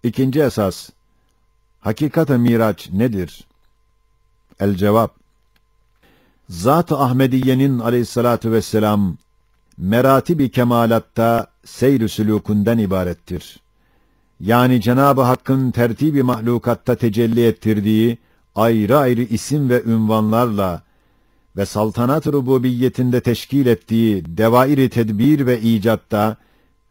İkinci esas, hakikat-ı miraç nedir? El-cevap, Zat-ı Ahmediye'nin aleyhissalatu vesselam meratibi kemalatta seyr-i sülûkünden ibarettir. Yani Cenab-ı Hakk'ın tertibi mahlukatta tecelli ettirdiği ayrı ayrı isim ve ünvanlarla ve saltanat-ı rububiyetinde teşkil ettiği devair-i tedbir ve icatta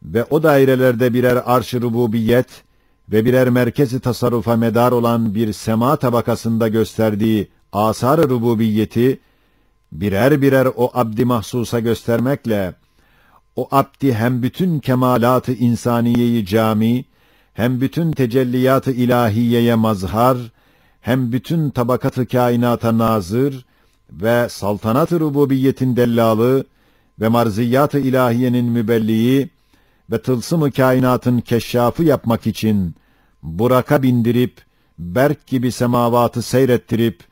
ve o dairelerde birer arş-ı rububiyet ve birer merkez-i tasarrufa medar olan bir sema tabakasında gösterdiği asar-ı rububiyeti birer birer o abd-i mahsusa göstermekle, o abdi hem bütün kemalat-ı insaniyeyi cami, hem bütün tecelliyat-ı ilahiyeye mazhar, hem bütün tabakat-ı kainata nazır ve saltanat-ı rububiyetin dellalı ve marziyat-ı ilahiyenin mübelliği ve tılsım-ı kainatın keşşafı yapmak için buraka bindirip, berk gibi semavatı seyrettirip,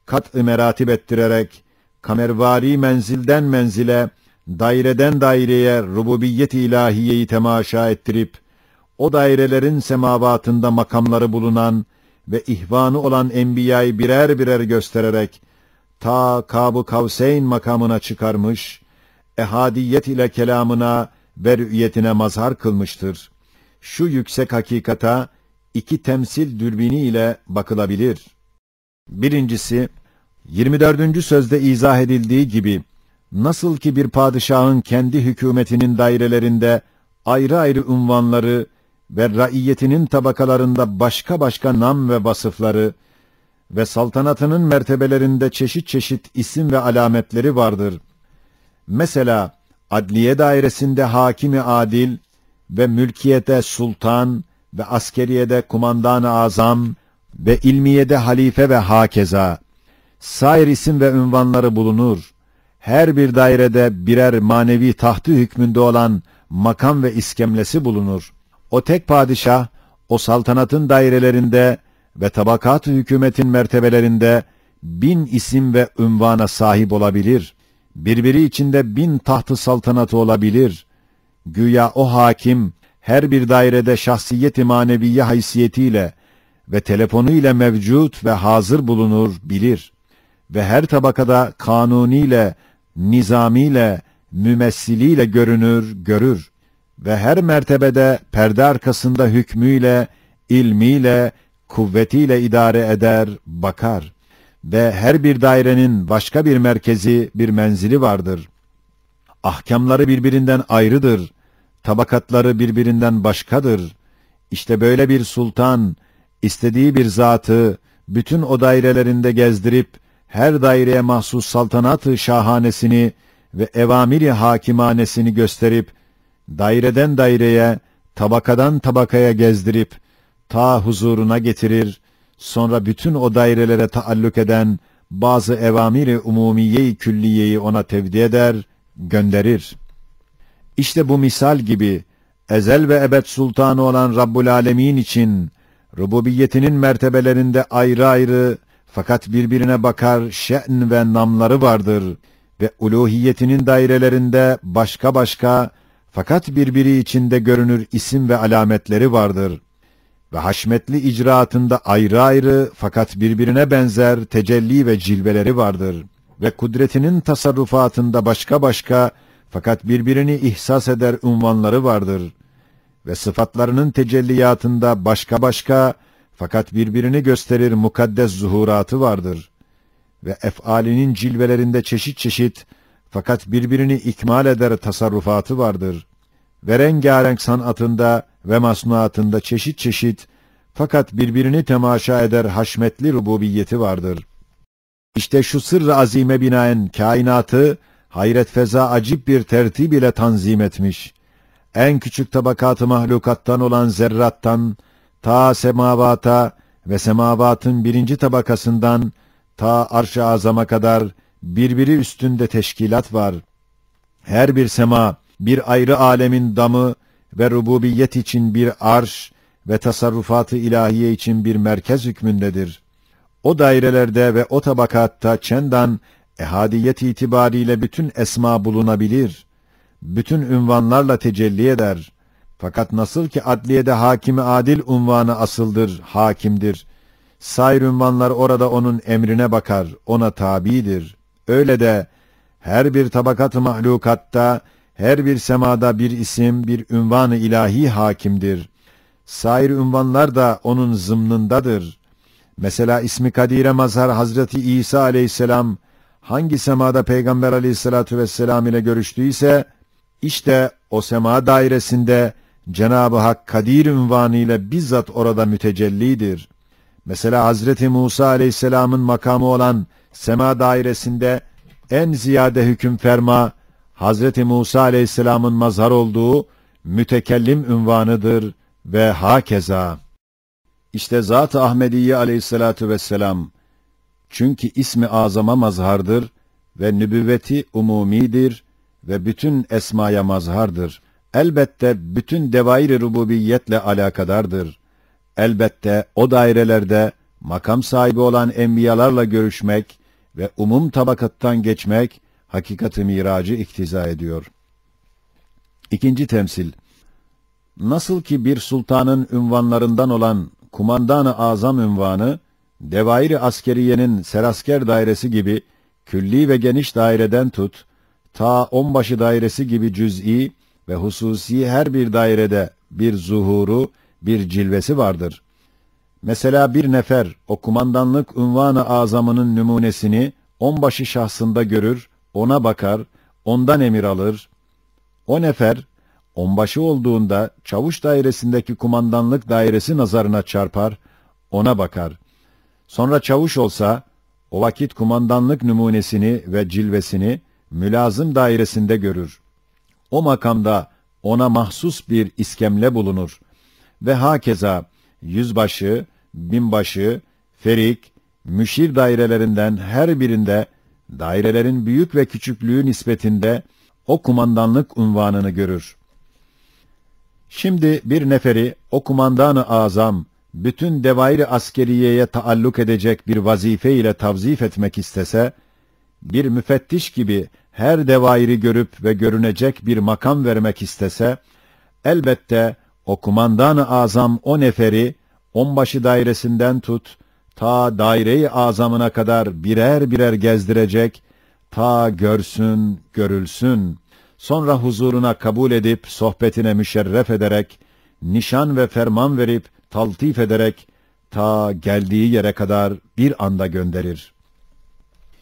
kat-ı meratib ettirerek, kamervari menzilden menzile, daireden daireye rububiyet-i ilahiyeyi temaşa ettirip, o dairelerin semavatında makamları bulunan ve ihvanı olan enbiyayı birer birer göstererek, ta Kâb-ı Kavseyn makamına çıkarmış, ehadiyet ile kelamına ve rü'yetine mazhar kılmıştır. Şu yüksek hakikata iki temsil dürbini ile bakılabilir. Birincisi, 24. sözde izah edildiği gibi, nasıl ki bir padişahın kendi hükümetinin dairelerinde ayrı ayrı unvanları ve raiyetinin tabakalarında başka başka nam ve vasıfları ve saltanatının mertebelerinde çeşit çeşit isim ve alametleri vardır. Mesela, adliye dairesinde hakimi adil ve mülkiyete sultan ve askeriyede kumandan-ı azam ve ilmiyede halife ve hakeza, sair isim ve ünvanları bulunur. Her bir dairede birer manevi tahtı hükmünde olan makam ve iskemlesi bulunur. O tek padişah, o saltanatın dairelerinde ve tabakat-ı hükümetin mertebelerinde 1000 isim ve ünvana sahip olabilir. Birbiri içinde 1000 tahtı saltanatı olabilir. Güya o hakim, her bir dairede şahsiyet-i maneviye haysiyetiyle ve telefonuyla mevcut ve hazır bulunur, bilir. Ve her tabakada kanuniyle, nizamiyle, mümessiliyle görünür, görür. Ve her mertebede perde arkasında hükmüyle, ilmiyle, kuvvetiyle idare eder, bakar. Ve her bir dairenin başka bir merkezi, bir menzili vardır. Ahkamları birbirinden ayrıdır. Tabakatları birbirinden başkadır. İşte böyle bir sultan, istediği bir zatı, bütün o dairelerinde gezdirip, her daireye mahsus saltanat-ı şahanesini ve evamiri hakimanesini gösterip, daireden daireye, tabakadan tabakaya gezdirip, ta huzuruna getirir, sonra bütün o dairelere taalluk eden bazı evamiri umumiye-i külliyeyi ona tevdi eder, gönderir. İşte bu misal gibi, ezel ve ebed sultanı olan Rabbul Alemin için, rububiyetinin mertebelerinde ayrı ayrı, fakat birbirine bakar şe'n ve namları vardır ve uluhiyetinin dairelerinde başka başka, fakat birbiri içinde görünür isim ve alametleri vardır. Ve haşmetli icraatında ayrı ayrı, fakat birbirine benzer tecelli ve cilveleri vardır. Ve kudretinin tasarrufatında başka başka, fakat birbirini ihsas eder unvanları vardır. Ve sıfatlarının tecelliyatında başka başka, fakat birbirini gösterir mukaddes zuhuratı vardır. Ve ef'alinin cilvelerinde çeşit çeşit, fakat birbirini ikmal eder tasarrufatı vardır. Ve rengarenk sanatında ve masnuatında çeşit çeşit, fakat birbirini temaşa eder haşmetli rububiyeti vardır. İşte şu sırrı azime binaen kainatı, hayret feza acip bir tertib ile tanzim etmiş. En küçük tabakat-ı mahlukattan olan zerrattan, ta semavata ve semavatın birinci tabakasından, ta arş-ı azama kadar birbiri üstünde teşkilat var. Her bir sema, bir ayrı alemin damı ve rububiyet için bir arş ve tasarrufat-ı ilahiye için bir merkez hükmündedir. O dairelerde ve o tabakatta çendan ehadiyet itibariyle bütün esma bulunabilir. Bütün ünvanlarla tecelli eder. Fakat nasıl ki adliyede hakimi adil unvanı asıldır, hakimdir. Sair unvanlar orada onun emrine bakar, ona tabidir. Öyle de her bir tabakat-ı mahlukatta, her bir semada bir isim, bir ünvan-ı ilahi hakimdir. Sair ünvanlar da onun zımnındadır. Mesela ismi kadire mazhar Hazreti İsa aleyhisselam hangi semada Peygamber aleyhissalatu vesselam ile görüştüyse, işte o sema dairesinde Cenab-ı Hak Kadir ünvanı ile bizzat orada mütecellidir. Mesela Hazreti Musa aleyhisselamın makamı olan sema dairesinde en ziyade hüküm ferma, Hazreti Musa aleyhisselamın mazhar olduğu mütekellim ünvanıdır ve hakeza. İşte Zat-ı Ahmediye aleyhissalatu vesselam, çünkü ismi azama mazhardır ve nübüvveti umumidir ve bütün esmaya mazhardır. Elbette bütün devair-i rububiyetle alakadardır. Elbette o dairelerde makam sahibi olan enbiyalarla görüşmek ve umum tabakattan geçmek hakikat-ı miracı iktiza ediyor. İkinci temsil. Nasıl ki bir sultanın ünvanlarından olan kumandan-ı azam ünvanı, devair-i askeriyenin serasker dairesi gibi külli ve geniş daireden tut, ta onbaşı dairesi gibi cüz'i ve hususi her bir dairede bir zuhuru, bir cilvesi vardır. Mesela bir nefer o kumandanlık unvan-ı azamının numunesini onbaşı şahsında görür, ona bakar, ondan emir alır. O nefer onbaşı olduğunda çavuş dairesindeki kumandanlık dairesi nazarına çarpar, ona bakar. Sonra çavuş olsa o vakit kumandanlık numunesini ve cilvesini mülazım dairesinde görür. O makamda ona mahsus bir iskemle bulunur. Ve hakeza yüzbaşı, binbaşı, ferik, müşir dairelerinden her birinde dairelerin büyük ve küçüklüğü nispetinde o kumandanlık unvanını görür. Şimdi bir neferi o kumandan-ı azam bütün devair-i askeriyeye taalluk edecek bir vazife ile tavzif etmek istese, bir müfettiş gibi her devairi görüp ve görünecek bir makam vermek istese, elbette o kumandan-ı azam o neferi onbaşı dairesinden tut, ta daire-i azamına kadar birer birer gezdirecek, ta görsün, görülsün. Sonra huzuruna kabul edip sohbetine müşerref ederek, nişan ve ferman verip taltif ederek, ta geldiği yere kadar bir anda gönderir.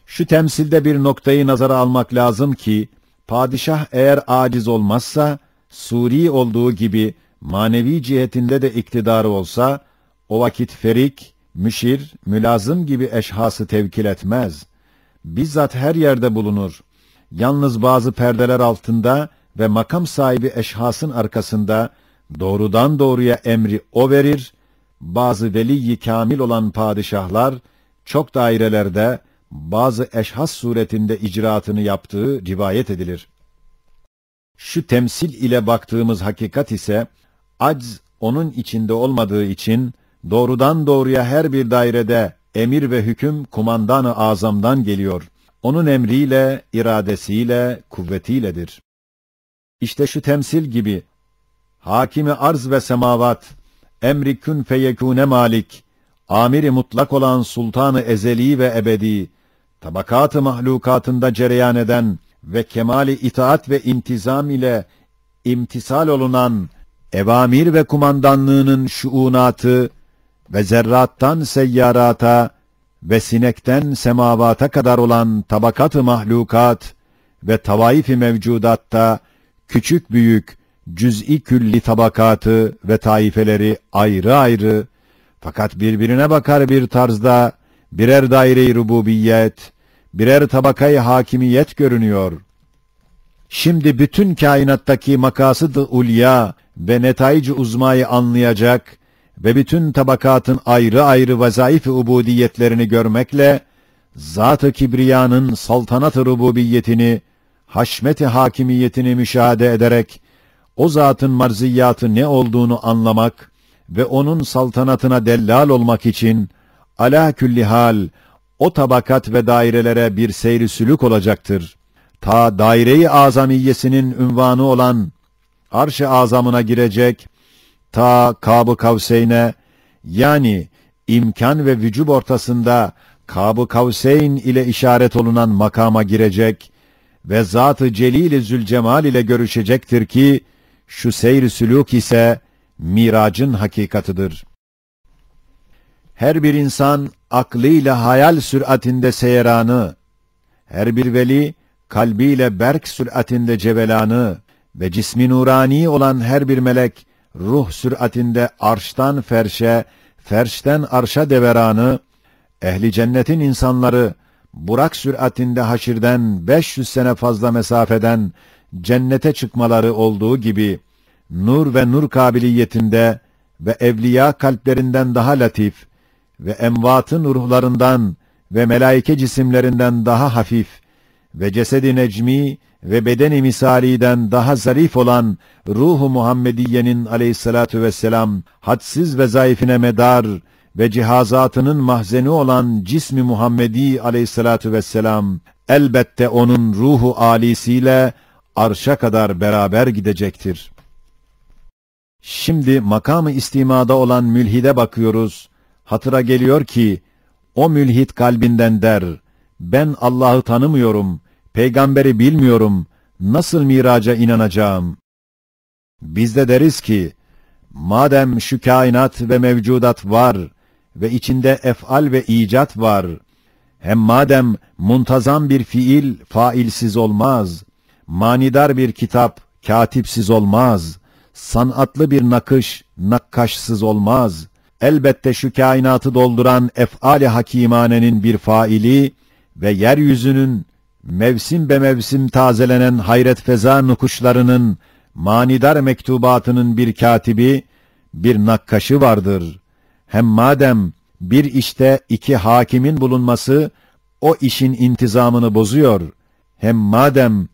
Şu temsilde bir noktayı nazara almak lazım ki, padişah eğer aciz olmazsa, suri olduğu gibi manevi cihetinde de iktidarı olsa, o vakit ferik, müşir, mülazım gibi eşhası tevkil etmez. Bizzat her yerde bulunur. Yalnız bazı perdeler altında ve makam sahibi eşhasın arkasında doğrudan doğruya emri o verir. Bazı veli-i kamil olan padişahlar çok dairelerde bazı eşhas suretinde icraatını yaptığı rivayet edilir. Şu temsil ile baktığımız hakikat ise acz onun içinde olmadığı için doğrudan doğruya her bir dairede emir ve hüküm kumandan-ı azamdan geliyor. Onun emriyle, iradesiyle, kuvvetiyledir. İşte şu temsil gibi hakimi arz ve semavat, emri kün feyekûne malik, amiri mutlak olan sultanı ezeli ve ebedi, tabakat-ı mahlukatında cereyan eden ve kemali itaat ve intizam ile imtisal olunan evamir ve kumandanlığının şuunatı ve zerrattan seyyarata ve sinekten semavata kadar olan tabakat-ı mahlukat ve tavaif-i mevcudatta küçük büyük cüz'i külli tabakatı ve taifeleri ayrı ayrı fakat birbirine bakar bir tarzda birer daire-i rububiyet, birer tabakayı hakimiyet görünüyor. Şimdi bütün kainattaki makasıd-ı ulya ve netaic-i uzmayı anlayacak ve bütün tabakatın ayrı ayrı vazaif-i ubudiyetlerini görmekle, Zat-ı Kibriya'nın saltanat-ı rububiyetini, haşmet-i hakimiyetini müşahede ederek, o zatın marziyatı ne olduğunu anlamak ve onun saltanatına dellal olmak için, alâ külli hal, o tabakat ve dairelere bir seyri sülük olacaktır. Ta daire-i azamiyesinin ünvanı olan arş-ı azamına girecek, ta Kâb-ı Kavseyn'e, yani imkan ve vücub ortasında Kâb-ı Kavseyn ile işaret olunan makama girecek ve Zat-ı Celil-i Zülcemal ile görüşecektir ki, şu seyr-i sülûk ise miracın hakikatıdır. Her bir insan aklıyla hayal süratinde seyranı, her bir veli kalbiyle berk süratinde cevelanı ve cismi nurani olan her bir melek ruh süratinde arştan ferşe, ferşten arşa deveranı, ehli cennetin insanları burak süratinde haşirden 500 sene fazla mesafeden cennete çıkmaları olduğu gibi, nur ve nur kabiliyetinde ve evliya kalplerinden daha latif ve emvatın ruhlarından ve melaike cisimlerinden daha hafif ve cesedi necmi ve bedeni misaliden daha zarif olan ruhu Muhammediye'nin aleyhissalatu vesselam hadsiz vezaifine medar ve cihazatının mahzeni olan cismi Muhammedi aleyhissalatu vesselam elbette onun ruhu âlisiyle arşa kadar beraber gidecektir. Şimdi makamı istimada olan mülhide bakıyoruz. Hatıra geliyor ki, o mülhid kalbinden der, ben Allah'ı tanımıyorum, peygamberi bilmiyorum, nasıl miraca inanacağım? Biz de deriz ki, madem şu kainat ve mevcudat var ve içinde ef'al ve icat var, hem madem muntazam bir fiil failsiz olmaz, manidar bir kitap katipsiz olmaz, sanatlı bir nakış nakkaşsız olmaz, elbette şu kainatı dolduran ef'al-i hakimanenin bir faili ve yeryüzünün mevsim be mevsim tazelenen hayret feza nukuşlarının manidar mektubatının bir katibi, bir nakkaşı vardır. Hem madem bir işte iki hakimin bulunması o işin intizamını bozuyor, hem madem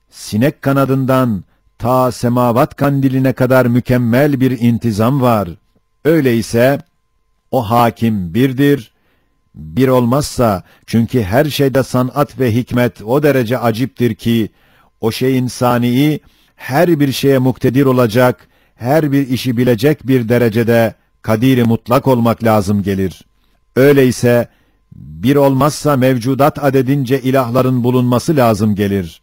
sinek kanadından ta semavat kandiline kadar mükemmel bir intizam var, öyleyse o hakim birdir. Bir olmazsa, çünkü her şeyde sanat ve hikmet o derece aciptir ki, o şeyin sani'i her bir şeye muktedir olacak, her bir işi bilecek bir derecede kadir-i mutlak olmak lazım gelir. Öyleyse, bir olmazsa mevcudat adedince ilahların bulunması lazım gelir.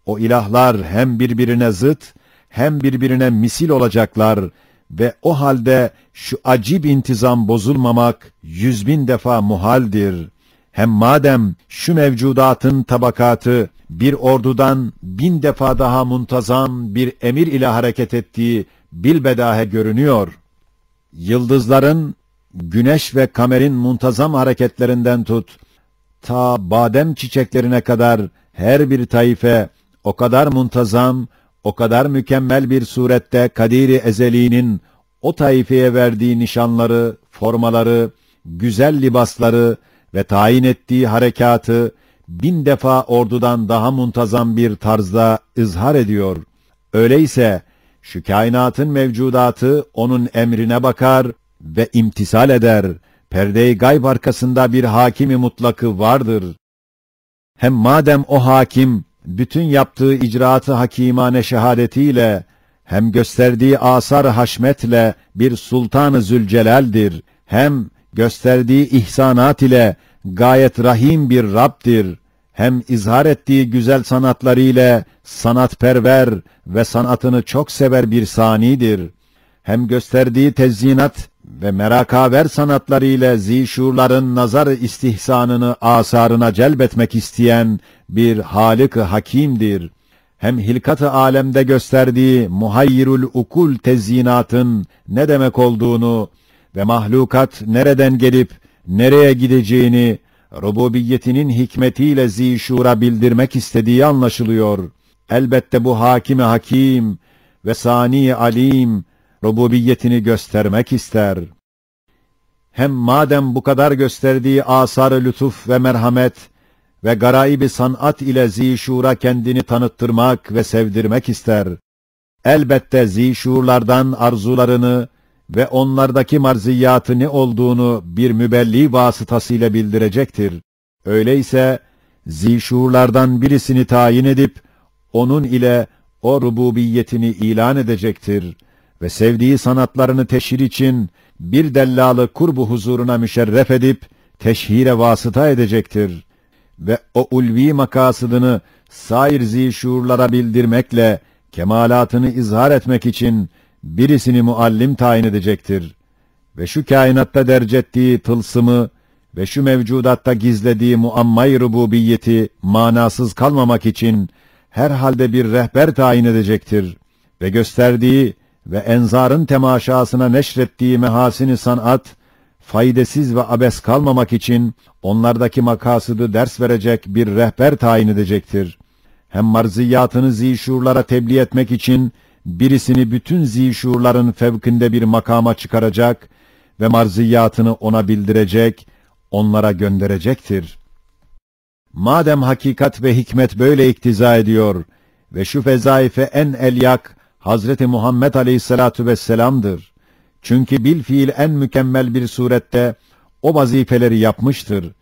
O ilahlar hem birbirine zıt, hem birbirine misil olacaklar ve o halde şu acib intizam bozulmamak 100.000 defa muhaldir. Hem madem şu mevcudatın tabakatı bir ordudan 1000 defa daha muntazam bir emir ile hareket ettiği bilbedahe görünüyor. Yıldızların, güneş ve kamerin muntazam hareketlerinden tut, ta badem çiçeklerine kadar her bir taife o kadar muntazam, o kadar mükemmel bir surette Kadir-i Ezeli'nin o taifeye verdiği nişanları, formaları, güzel libasları ve tayin ettiği harekatı 1000 defa ordudan daha muntazam bir tarzda izhar ediyor. Öyleyse şu kainatın mevcudatı onun emrine bakar ve imtisal eder. Perde-i gayb arkasında bir hakimi mutlakı vardır. Hem madem o hakim bütün yaptığı icraatı hakimane şehadetiyle, hem gösterdiği asar haşmetle bir sultan-ı zülcelal'dir, hem gösterdiği ihsanat ile gayet rahim bir Rab'dir, hem izhar ettiği güzel sanatlarıyla sanatperver ve sanatını çok sever bir sanidir, hem gösterdiği tezyinat ve merakaver sanatlarıyla zişurların nazar-ı istihsanını asarına celbetmek isteyen bir Halik-ı Hakim'dir. Hem hilkat-ı alemde gösterdiği muhayyirul ukul tezyinatın ne demek olduğunu ve mahlukat nereden gelip nereye gideceğini rububiyetinin hikmetiyle zişura bildirmek istediği anlaşılıyor. Elbette bu Hakim-i Hakim ve Sani-i Alim rububiyetini göstermek ister. Hem madem bu kadar gösterdiği asar-ı lütuf ve merhamet ve garaib-i sanat ile zişura kendini tanıttırmak ve sevdirmek ister. Elbette zişurlardan arzularını ve onlardaki marziyatı ne olduğunu bir mübelli vasıtasıyla bildirecektir. Öyleyse zişurlardan birisini tayin edip onun ile o rububiyetini ilan edecektir ve sevdiği sanatlarını teşhir için bir dellalı kurbu huzuruna müşerref edip teşhire vasıta edecektir ve o ulvi makasıdını sair zişuurlara bildirmekle kemalatını izhar etmek için birisini muallim tayin edecektir ve şu kainatta derc ettiği tılsımı ve şu mevcudatta gizlediği muammay rububiyeti manasız kalmamak için herhalde bir rehber tayin edecektir ve gösterdiği ve enzarın temaşasına neşrettiği mehasini sanat faydasız ve abes kalmamak için onlardaki makasıdı ders verecek bir rehber tayin edecektir. Hem marziyatını zişuurlara tebliğ etmek için birisini bütün zişuurların fevkinde bir makama çıkaracak ve marziyatını ona bildirecek, onlara gönderecektir. Madem hakikat ve hikmet böyle iktiza ediyor ve şu fezaife en elyak Hazreti Muhammed Aleyhisselatu vesselam'dır. Çünkü bilfiil en mükemmel bir surette o vazifeleri yapmıştır.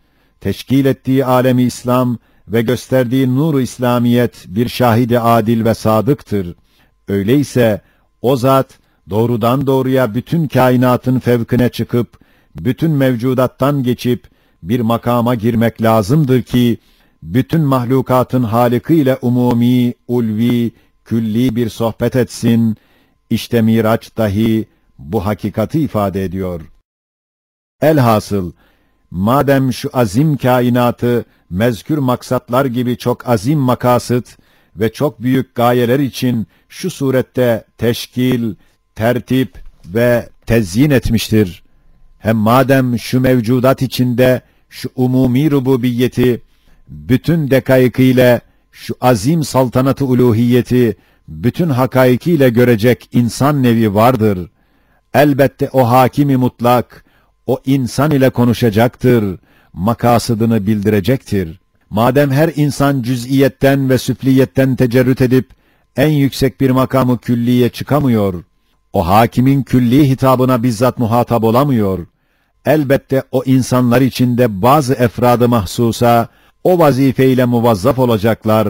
Teşkil ettiği alemi İslam ve gösterdiği nur-u İslamiyet bir şahidi adil ve sadıktır. Öyleyse o zat doğrudan doğruya bütün kainatın fevkine çıkıp, bütün mevcudattan geçip bir makama girmek lazımdır ki, bütün mahlukatın halikıyla umumi, ulvi, külli bir sohbet etsin. İşte Miraç dahi bu hakikati ifade ediyor. Elhasıl, madem şu azim kainatı mezkür maksatlar gibi çok azim makasıt ve çok büyük gayeler için şu surette teşkil, tertip ve tezyin etmiştir. Hem madem şu mevcudat içinde şu umumi rububiyeti bütün dekayıkıyla şu azim saltanatı uluhiyeti bütün hakaikiyle görecek insan nevi vardır. Elbette o hakimi mutlak o insan ile konuşacaktır, makasıdını bildirecektir. Madem her insan cüz'iyetten ve süfliyetten tecerrüt edip en yüksek bir makamı külliye çıkamıyor, o hakimin külli hitabına bizzat muhatap olamıyor. Elbette o insanlar içinde bazı efradı mahsusa o vazifeyle muvazzaf olacaklar,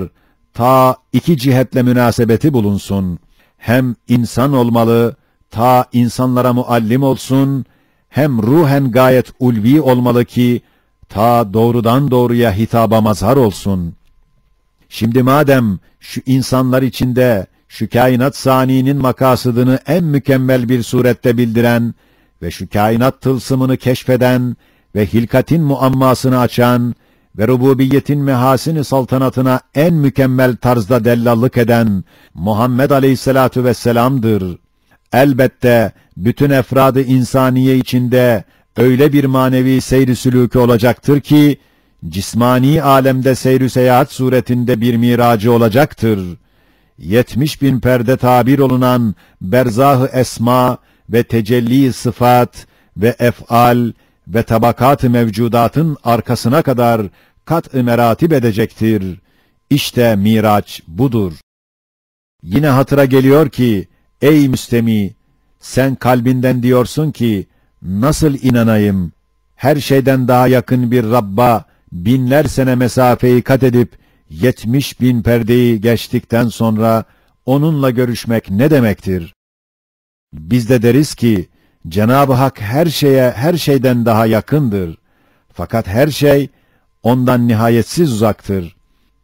ta iki cihetle münasebeti bulunsun. Hem insan olmalı, ta insanlara muallim olsun, hem ruhen gayet ulvi olmalı ki, ta doğrudan doğruya hitaba mazhar olsun. Şimdi madem şu insanlar içinde şu kainat saninin makasıdını en mükemmel bir surette bildiren ve şu kainat tılsımını keşfeden ve hilkatin muammasını açan ve rububiyetin mehasini saltanatına en mükemmel tarzda dellallık eden Muhammed Aleyhisselatu vesselam'dır. Elbette bütün efradı insaniye içinde öyle bir manevi seyr-i sülûkü olacaktır ki, cismani alemde seyr-i seyahat suretinde bir miracı olacaktır. 70.000 perde tabir olunan berzah-ı esma ve tecelli sıfat ve ef'al ve tabakat-ı mevcudatın arkasına kadar kat-ı meratib edecektir. İşte Miraç budur. Yine hatıra geliyor ki, ey müstemi, sen kalbinden diyorsun ki, nasıl inanayım? Her şeyden daha yakın bir Rabb'a binler sene mesafeyi kat edip 70.000 perdeyi geçtikten sonra onunla görüşmek ne demektir? Biz de deriz ki, Cenab-ı Hak her şeye her şeyden daha yakındır. Fakat her şey ondan nihayetsiz uzaktır.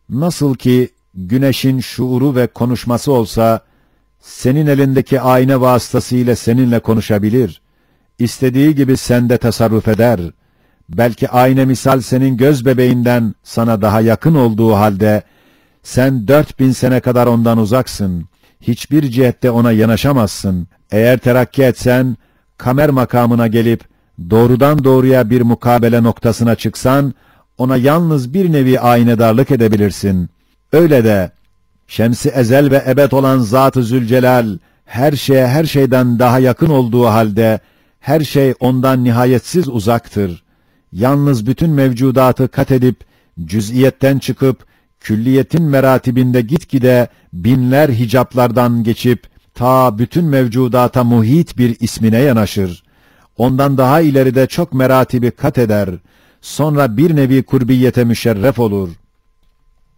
Nasıl ki güneşin şuuru ve konuşması olsa, senin elindeki ayna vasıtasıyla seninle konuşabilir. İstediği gibi sende tasarruf eder. Belki ayna misal senin göz bebeğinden sana daha yakın olduğu halde, sen 4000 sene kadar ondan uzaksın. Hiçbir cihette ona yanaşamazsın. Eğer terakki etsen, kamer makamına gelip, doğrudan doğruya bir mukabele noktasına çıksan, ona yalnız bir nevi aynedarlık edebilirsin. Öyle de, Şems-i ezel ve ebed olan Zat-ı Zülcelal, her şeye her şeyden daha yakın olduğu halde, her şey ondan nihayetsiz uzaktır. Yalnız bütün mevcudatı kat edip, cüz'iyetten çıkıp, külliyetin meratibinde gitgide binler hicaplardan geçip, ta bütün mevcudata muhit bir ismine yanaşır. Ondan daha ileride çok meratibi kat eder. Sonra bir nevi kurbiyete müşerref olur.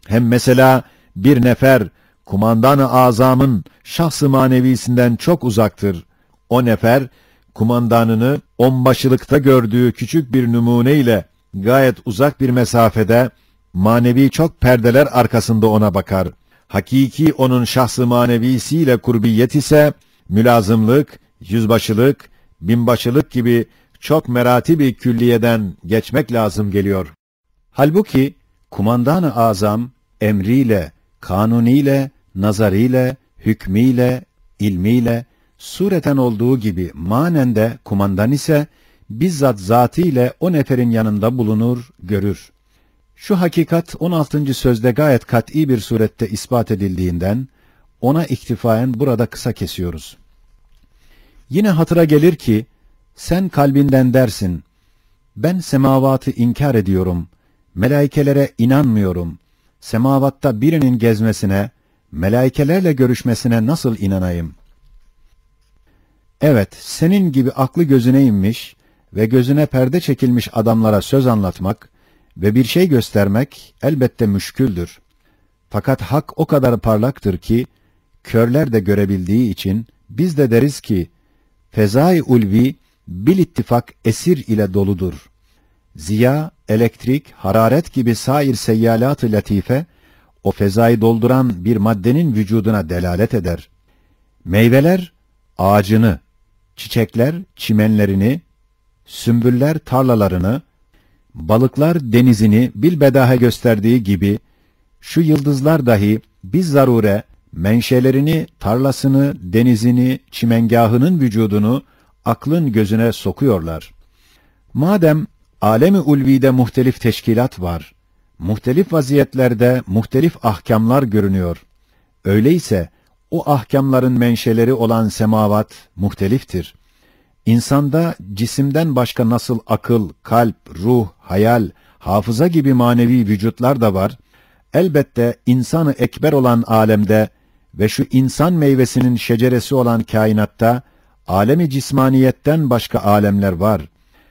Hem mesela bir nefer kumandan-ı azamın şahs-ı manevisinden çok uzaktır. O nefer, kumandanını onbaşılıkta gördüğü küçük bir numune ile gayet uzak bir mesafede, manevi çok perdeler arkasında ona bakar. Hakiki onun şahs-ı manevisiyle kurbiyet ise, mülazımlık, yüzbaşılık, binbaşılık gibi çok meratibi külliyeden geçmek lazım geliyor. Halbuki, kumandan-ı azam, emriyle, kanuniyle, nazariyle, hükmüyle, ilmiyle, sureten olduğu gibi manen de kumandan ise, bizzat zatıyla o neferin yanında bulunur, görür. Şu hakikat 16. sözde gayet kat'î bir surette ispat edildiğinden, ona iktifaen burada kısa kesiyoruz. Yine hatıra gelir ki, sen kalbinden dersin, ben semavatı inkar ediyorum, melaikelere inanmıyorum, semavatta birinin gezmesine, melaikelerle görüşmesine nasıl inanayım? Evet, senin gibi aklı gözüne inmiş ve gözüne perde çekilmiş adamlara söz anlatmak ve bir şey göstermek elbette müşküldür. Fakat hak o kadar parlaktır ki, körler de görebildiği için biz de deriz ki, fezai ulvi bil ittifak esir ile doludur. Ziya, elektrik, hararet gibi sair seyyalat-ı latife, o fezayı dolduran bir maddenin vücuduna delalet eder. Meyveler, ağacını, çiçekler, çimenlerini, sümbüller, tarlalarını, balıklar, denizini bilbedahe gösterdiği gibi, şu yıldızlar dahi bizzarure, menşelerini, tarlasını, denizini, çimengahının vücudunu, aklın gözüne sokuyorlar. Madem, alem-i ulvide muhtelif teşkilat var, muhtelif vaziyetlerde muhtelif ahkamlar görünüyor. Öyleyse, o ahkamların menşeleri olan semavat muhteliftir. İnsanda cisimden başka nasıl akıl, kalp, ruh, hayal, hafıza gibi manevi vücutlar da var, elbette insanı ekber olan alemde ve şu insan meyvesinin şeceresi olan kainatta, alemi cismaniyetten başka alemler var.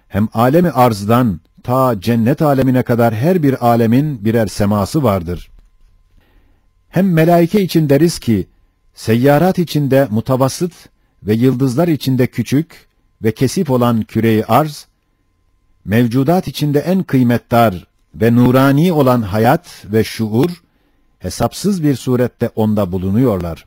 Hem alemi arzdan ta cennet alemine kadar her bir alemin birer seması vardır. Hem melaike için deriz ki, seyyarat içinde mutavasıt ve yıldızlar içinde küçük ve kesif olan küre-i arz, mevcudat içinde en kıymetdar ve nurani olan hayat ve şuur, hesapsız bir surette onda bulunuyorlar.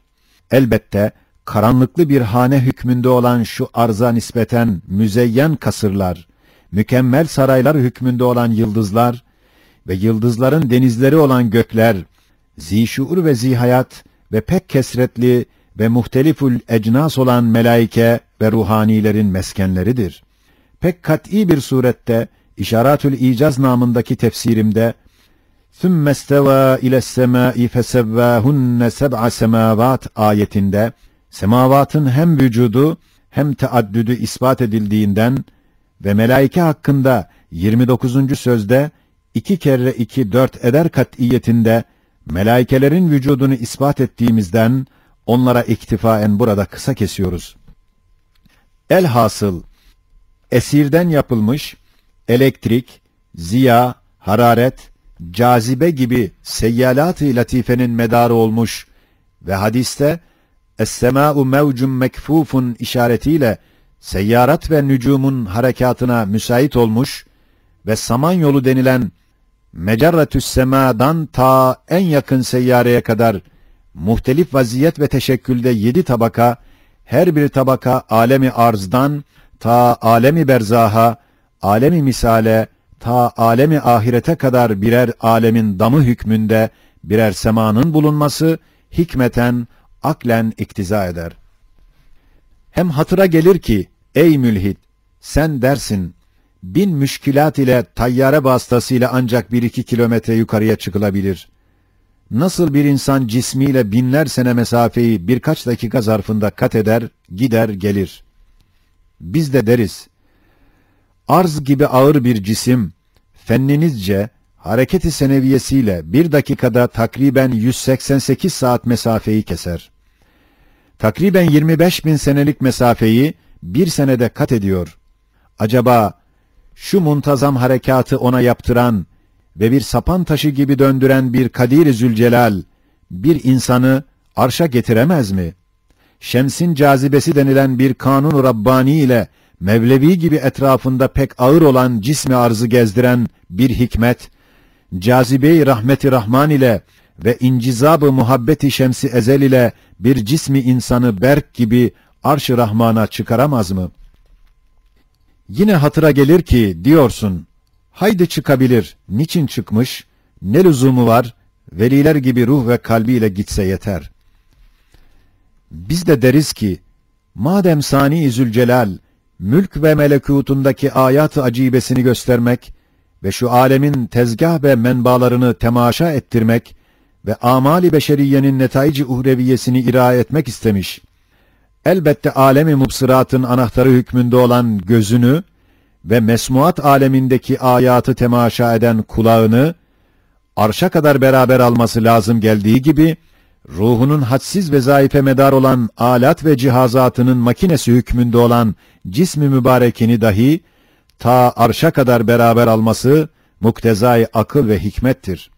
Elbette, karanlıklı bir hane hükmünde olan şu arza nispeten müzeyyen kasırlar, mükemmel saraylar hükmünde olan yıldızlar ve yıldızların denizleri olan gökler, zişuur ve zihayat ve pek kesretli ve muhteliful ecnas olan melaike ve ruhanilerin meskenleridir. Pek kat'î bir surette İşaratül İcaz namındaki tefsirimde ثُمَّ اسْتَوَى اِلَى السَّمَاءِ فَسَوَّاهُنَّ سَبْعَ سَمَاوَاتٍ ayetinde semavatın hem vücudu hem teaddüdü ispat edildiğinden ve melaike hakkında 29. sözde 2 kere 2 4 eder kat'iyetinde melaikelerin vücudunu ispat ettiğimizden onlara iktifaen burada kısa kesiyoruz. Elhasıl, esirden yapılmış, elektrik, ziya, hararet, cazibe gibi seyyalat-ı latifenin medarı olmuş ve hadiste es-semâ'u mevcun mekfûfun işaretiyle seyyarat ve nücumun harekatına müsait olmuş ve Samanyolu denilen mecarretü's semâ'dan ta en yakın seyyareye kadar muhtelif vaziyet ve teşekkülde 7 tabaka, her bir tabaka alemi arzdan ta alemi berzaha, alemi misale, ta alemi ahirete kadar birer alemin damı hükmünde birer semanın bulunması hikmeten, aklen iktiza eder. Hem hatıra gelir ki, ey mülhid, sen dersin, 1000 müşkilat ile tayyare vasıtasıyla ancak 1-2 kilometre yukarıya çıkılabilir. Nasıl bir insan cismiyle binler sene mesafeyi birkaç dakika zarfında kat eder, gider, gelir. Biz de deriz, arz gibi ağır bir cisim, fenninizce, hareket-i seneviyesiyle 1 dakikada takriben 188 saat mesafeyi keser. Takriben 25.000 senelik mesafeyi 1 senede kat ediyor. Acaba, şu muntazam harekatı ona yaptıran ve bir sapan taşı gibi döndüren bir Kadir-i Zülcelal, bir insanı arşa getiremez mi? Şemsin cazibesi denilen bir kanun-u Rabbani ile Mevlevi gibi etrafında pek ağır olan cismi arzı gezdiren bir hikmet, cazibe-i rahmeti Rahman ile ve incizab-ı muhabbeti şemsi ezel ile bir cismi insanı berk gibi arş-ı Rahman'a çıkaramaz mı? Yine hatıra gelir ki diyorsun, haydi çıkabilir, niçin çıkmış, ne lüzumu var, veliler gibi ruh ve kalbiyle gitse yeter. Biz de deriz ki, madem Sani-i Zülcelal, mülk ve melekutundaki ayat-ı acibesini göstermek ve şu alemin tezgah ve menbalarını temaşa ettirmek ve amali beşeriyenin netaici uhreviyesini ira etmek istemiş, elbette alemi mubsıratın anahtarı hükmünde olan gözünü ve mesmuat alemindeki ayatı temaşa eden kulağını arşa kadar beraber alması lazım geldiği gibi, ruhunun hadsiz vezaife medar olan alat ve cihazatının makinesi hükmünde olan cismi mübarekini dahi ta arşa kadar beraber alması muktezai akıl ve hikmettir.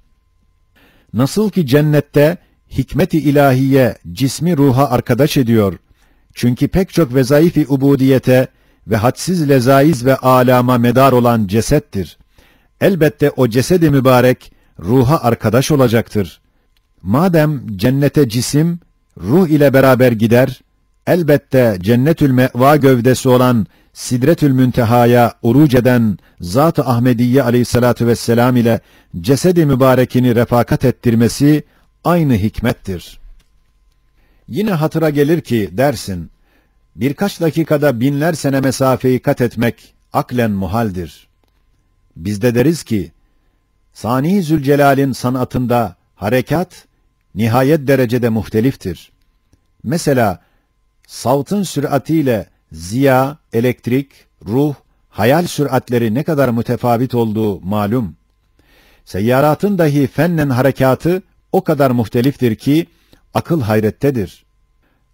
Nasıl ki cennette hikmet-i ilahiye cismi ruha arkadaş ediyor. Çünkü pek çok vezaif-i ubudiyete ve hadsiz lezaiz ve alama medar olan cesettir. Elbette o cesed-i mübarek ruha arkadaş olacaktır. Madem cennete cisim, ruh ile beraber gider, elbette cennetül meva gövdesi olan Sidretül Münteha'ya uruc eden Zat-ı Ahmediye aleyhissalatu vesselam ile cesed-i mübarekini refakat ettirmesi aynı hikmettir. Yine hatıra gelir ki dersin, birkaç dakikada binler sene mesafeyi kat etmek aklen muhaldir. Biz de deriz ki, Sani Zülcelal'in sanatında harekat nihayet derecede muhteliftir. Mesela savtın süratiyle ziya, elektrik, ruh, hayal süratleri ne kadar mütefavit olduğu malum. Seyyaratın dahi fennen harekatı o kadar muhteliftir ki akıl hayrettedir.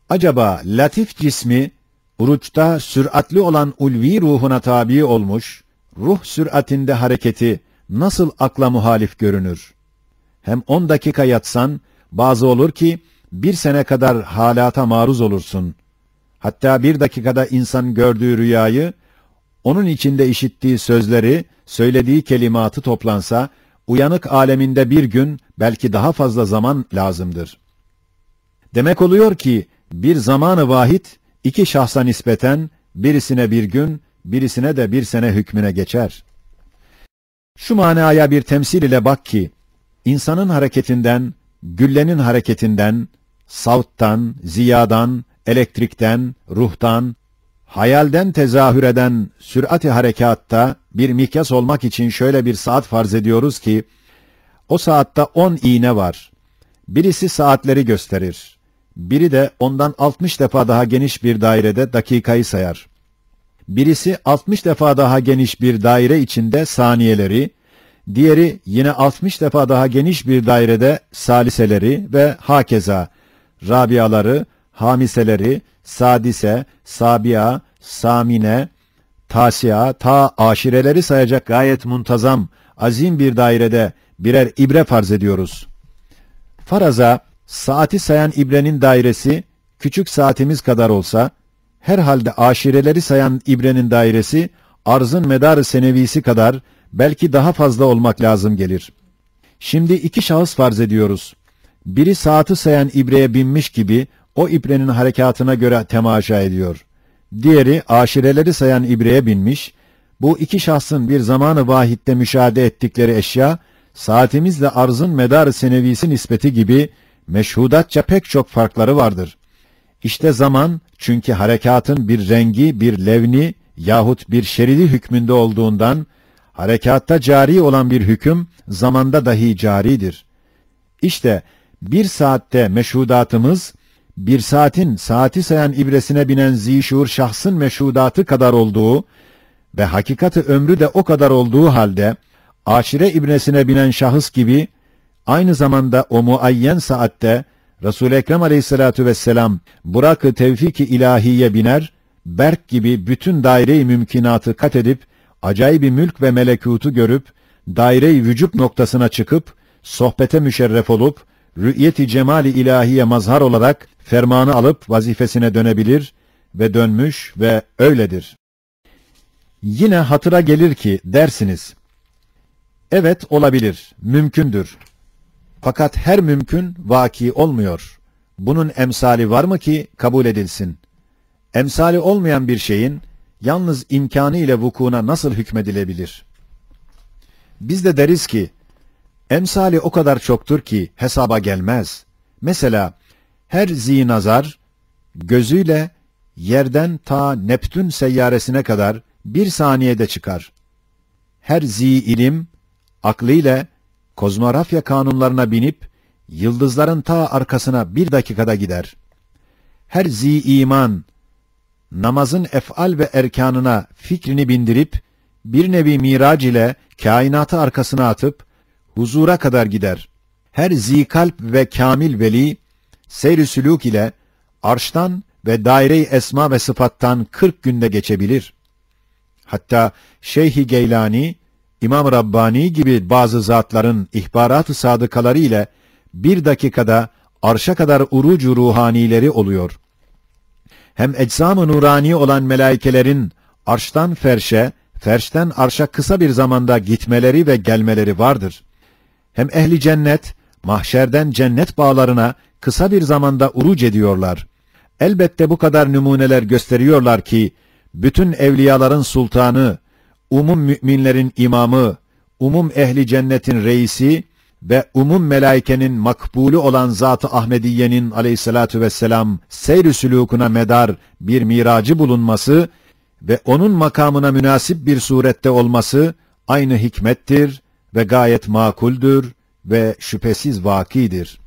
Acaba latif cismi uruçta süratli olan ulvi ruhuna tabi olmuş, ruh süratinde hareketi nasıl akla muhalif görünür? Hem 10 dakika yatsan, bazı olur ki 1 sene kadar halata maruz olursun. Hatta 1 dakikada insan gördüğü rüyayı, onun içinde işittiği sözleri, söylediği kelimatı toplansa, uyanık aleminde 1 gün, belki daha fazla zaman lazımdır. Demek oluyor ki, bir zamanı vahid, 2 şahsa nispeten, birisine 1 gün, birisine de 1 sene hükmüne geçer. Şu manaya bir temsil ile bak ki, insanın hareketinden, güllenin hareketinden, savttan, ziyadan, elektrikten, ruhtan, hayalden tezahür eden sürat-i harekatta bir mikyas olmak için şöyle bir saat farz ediyoruz ki, o saatte 10 iğne var. Birisi saatleri gösterir. Biri de ondan 60 defa daha geniş bir dairede dakikayı sayar. Birisi 60 defa daha geniş bir daire içinde saniyeleri, diğeri yine 60 defa daha geniş bir dairede saliseleri ve hakeza, rabiaları, hamiseleri, sadise, sabia, samine, tasia, ta aşireleri sayacak gayet muntazam, azim bir dairede birer ibre farz ediyoruz. Faraza, saati sayan ibrenin dairesi, küçük saatimiz kadar olsa, herhalde aşireleri sayan ibrenin dairesi, arzın medarı senevisi kadar, belki daha fazla olmak lazım gelir. Şimdi 2 şahıs farz ediyoruz. Biri saati sayan ibreye binmiş gibi, o ibrenin harekatına göre temaşa ediyor. Diğeri aşireleri sayan ibreye binmiş, bu 2 şahsın bir zamanı vahitte müşahede ettikleri eşya, saatimizle arzın medarı senevisi nispeti gibi, meşhudatça pek çok farkları vardır. İşte zaman, çünkü harekatın bir rengi, bir levni yahut bir şeridi hükmünde olduğundan, harekatta cari olan bir hüküm, zamanda dahi caridir. İşte 1 saatte meşhudatımız, 1 saatin saati sayan ibresine binen zişur şahsın meşhudatı kadar olduğu ve hakikati ömrü de o kadar olduğu halde, aşire ibresine binen şahıs gibi, aynı zamanda o muayyen saatte, Resul-i Ekrem aleyhissalatu vesselam, Burak-ı Tevfik-i ilahiye biner, berk gibi bütün daire-i mümkinatı kat edip, acayip-i mülk ve melekutu görüp, daire-i vücub noktasına çıkıp, sohbete müşerref olup, rü'yeti cemali ilahiye mazhar olarak fermanı alıp vazifesine dönebilir ve dönmüş ve öyledir. Yine hatıra gelir ki dersiniz, evet olabilir, mümkündür. Fakat her mümkün vaki olmuyor. Bunun emsali var mı ki kabul edilsin? Emsali olmayan bir şeyin yalnız imkanı ile vukuuna nasıl hükmedilebilir? Biz de deriz ki, emsali o kadar çoktur ki hesaba gelmez. Mesela her zinazar gözüyle yerden ta Neptün seyyaresine kadar bir saniyede çıkar. Her ilim aklıyla kozmografya kanunlarına binip yıldızların ta arkasına bir dakikada gider. Her iman namazın ef'al ve erkanına fikrini bindirip bir nevi mirac ile kainatı arkasına atıp huzura kadar gider. Her kalp ve kamil veli seyr-i sülûk ile arştan ve daire-i esma ve sıfattan 40 günde geçebilir. Hatta Şeyh-i Geylani, İmam Rabbani gibi bazı zatların ihbarat-ı sadıkaları ile bir dakikada arşa kadar urucu ruhanileri oluyor. Hem eczam-ı nurani olan melaikelerin arştan ferşe, ferşten arşa kısa bir zamanda gitmeleri ve gelmeleri vardır. Hem ehli cennet, mahşerden cennet bağlarına kısa bir zamanda uruc ediyorlar. Elbette bu kadar numuneler gösteriyorlar ki, bütün evliyaların sultanı, umum müminlerin imamı, umum ehli cennetin reisi ve umum melaikenin makbulü olan Zat-ı Ahmediye'nin aleyhissalatu vesselam seyr-i sülûkuna medar bir miracı bulunması ve onun makamına münasip bir surette olması aynı hikmettir ve gayet makuldür ve şüphesiz vakidir.